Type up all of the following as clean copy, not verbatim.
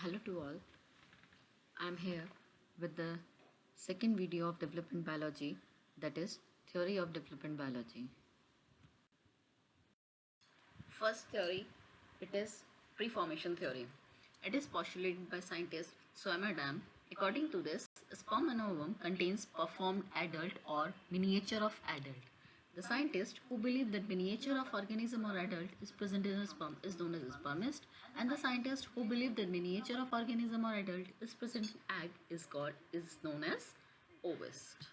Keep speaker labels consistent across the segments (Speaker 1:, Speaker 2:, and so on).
Speaker 1: Hello to all. I'm here with the second video of development biology, that is theory of development biology. First theory, it is preformation theory. It is postulated by scientist Swammerdam. According to this, sperm and ovum contains performed adult or miniature of adult. The scientist who believe that miniature of organism or adult is present in a sperm is known as a spermist, and the scientist who believe that miniature of organism or adult is present in egg is known as ovist.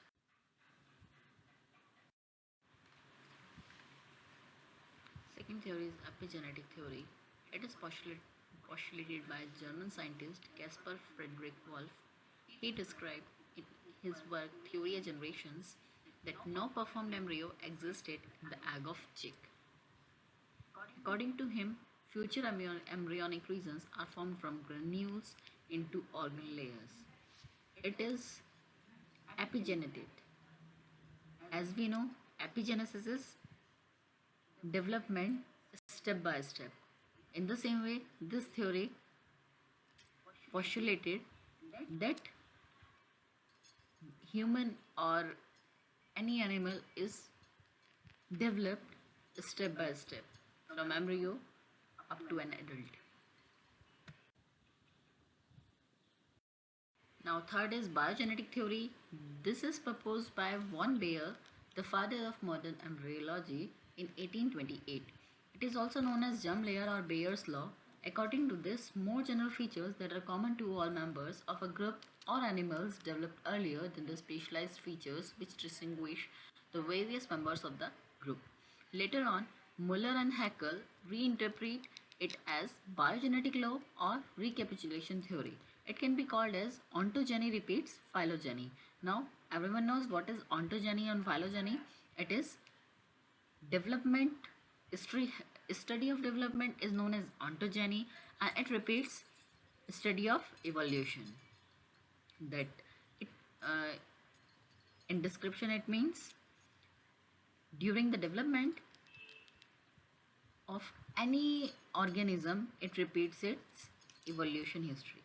Speaker 1: Second theory is epigenetic theory. It is postulated by German scientist Caspar Friedrich Wolff. He described in his work Theoria Generations that no performed embryo existed in the egg of chick. According to him, future embryonic regions are formed from granules into organ layers. It is epigenetic. As we know, epigenesis is development step by step. In the same way, this theory postulated that human or any animal is developed step by step from embryo up to an adult. Now, third is biogenetic theory. This is proposed by von Baer, the father of modern embryology, in 1828. It is also known as germ layer or Bayer's law. According to this, more general features that are common to all members of a group or animals developed earlier than the specialized features which distinguish the various members of the group. Later on, Muller and Haeckel reinterpret it as biogenetic law or recapitulation theory. It can be called as ontogeny repeats phylogeny. Now, everyone knows what is ontogeny and phylogeny. It is development history. Study of development is known as ontogeny, and it repeats study of evolution. That it in description it means during the development of any organism, it repeats its evolution history.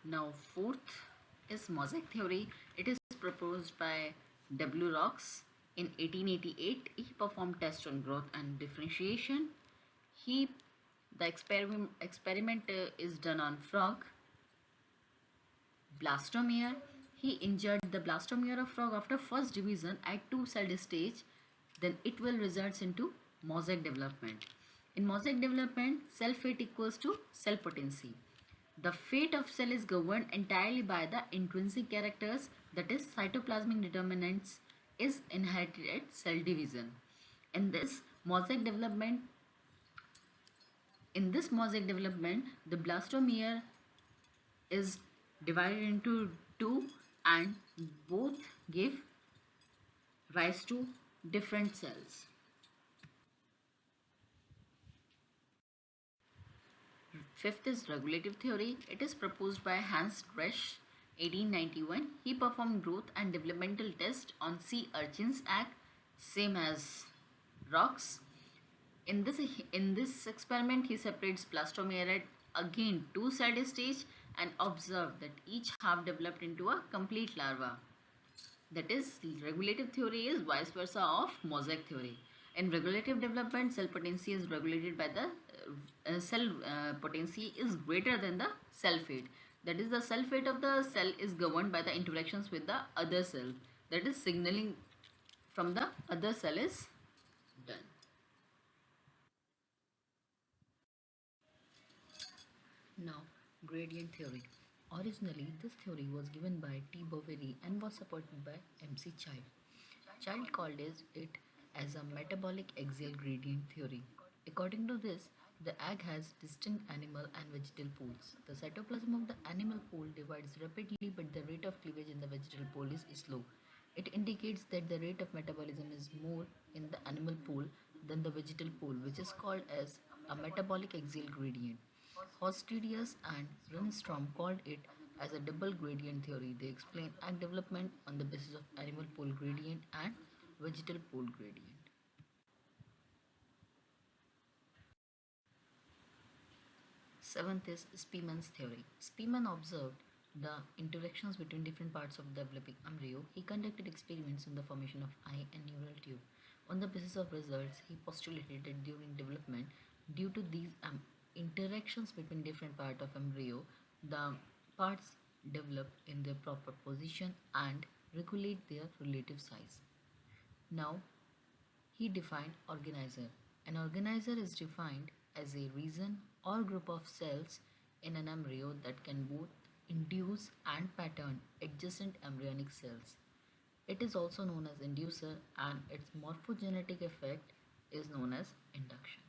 Speaker 1: Now, fourth is mosaic theory. It is proposed by W. Rocks in 1888. He performed tests on growth and differentiation. He the experiment is done on frog blastomere. He injured the blastomere of frog after first division at two-celled stage. Then it will result into mosaic development. In mosaic development, cell fate equals to cell potency. The fate of cell is governed entirely by the intrinsic characters, that is cytoplasmic determinants is inherited at cell division. In this mosaic development, the blastomere is divided into two and both give rise to different cells. Fifth is regulative theory. It is proposed by Hans Resch, 1891. He performed growth and developmental tests on sea urchins egg, same as rocks. In this experiment, he separates blastomere at again two-celled stage and observed that each half developed into a complete larva. That is, regulative theory is vice versa of mosaic theory. In regulative development, cell potency is regulated by the cell potency is greater than the cell fate. That is, the cell fate of the cell is governed by the interactions with the other cell. That is, signaling from the other cell is done. Now, gradient theory. Originally, this theory was given by T. Boveri and was supported by M.C. Child. Child called it as a metabolic axial gradient theory. According to this, the egg has distinct animal and vegetal poles. The cytoplasm of the animal pole divides rapidly, but the rate of cleavage in the vegetal pole is slow. It indicates that the rate of metabolism is more in the animal pole than the vegetal pole, which is called as a metabolic axial gradient. Hostidius and Renstrom called it as a double gradient theory. They explain egg development on the basis of animal pole gradient and vegetal pole gradient. Seventh is Spearman's theory. Spearman observed the interactions between different parts of the developing embryo. He conducted experiments in the formation of eye and neural tube. On the basis of results, he postulated that during development, due to these interactions between different parts of embryo, the parts develop in their proper position and regulate their relative size. Now, he defined organizer. An organizer is defined as a region or group of cells in an embryo that can both induce and pattern adjacent embryonic cells. It is also known as inducer, and its morphogenetic effect is known as induction.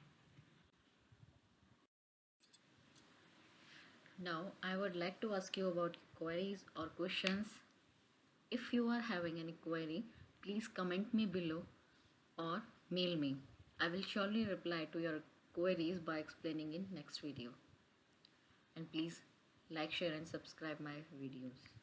Speaker 1: Now, I would like to ask you about queries or questions. If you are having any query, please comment me below or mail me. I will surely reply to your queries by explaining in next video. And please like, share and subscribe my videos.